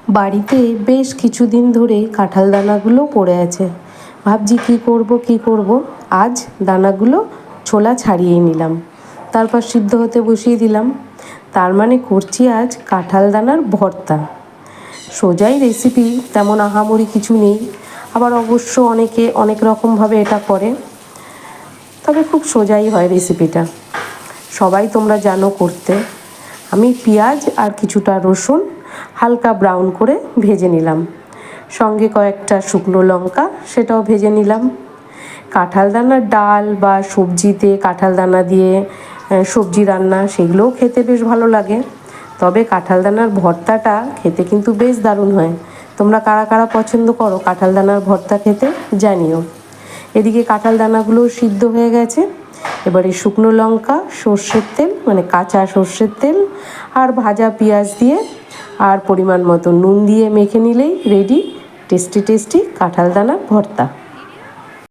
বাড়িতে বেশ কিছুদিন ধরে কাঁঠাল দানাগুলো পড়ে আছে। ভাবছি কি করব। আজ দানাগুলো ছোলা ছাড়িয়ে নিলাম, তারপর সিদ্ধ হতে বসিয়ে দিলাম। তার মানে করছি আজ কাঁঠাল দানার ভর্তা। সোজাই রেসিপি, তেমন আহামরি কিছু নেই। আবার অবশ্য অনেকে অনেক রকমভাবে এটা করে, তবে খুব সোজাই হয় রেসিপিটা। সবাই তোমরা জানো করতে। আমি পেঁয়াজ আর কিছুটা রসুন হালকা ব্রাউন করে ভেজে নিলাম, সঙ্গে কয়েকটা শুকনো লঙ্কা সেটাও ভেজে নিলাম। কাঁঠাল দানার ডাল বা সবজিতে কাঁঠাল দানা দিয়ে সবজি রান্না, সেগুলোও খেতে বেশ ভালো লাগে। তবে কাঁঠাল দানার ভর্তাটা খেতে কিন্তু বেশ দারুণ হয়। তোমরা কারা কারা পছন্দ করো কাঁঠাল দানার ভর্তা খেতে জানিও। এদিকে কাঁঠাল দানাগুলো সিদ্ধ হয়ে গেছে। এবারে শুকনো লঙ্কা, সর্ষের তেল মানে কাঁচা সর্ষের তেল আর ভাজা পেঁয়াজ দিয়ে আর পরিমাণ মতো নুন দিয়ে মেখে নিলেই রেডি টেস্টি কাঁঠাল দানার ভর্তা।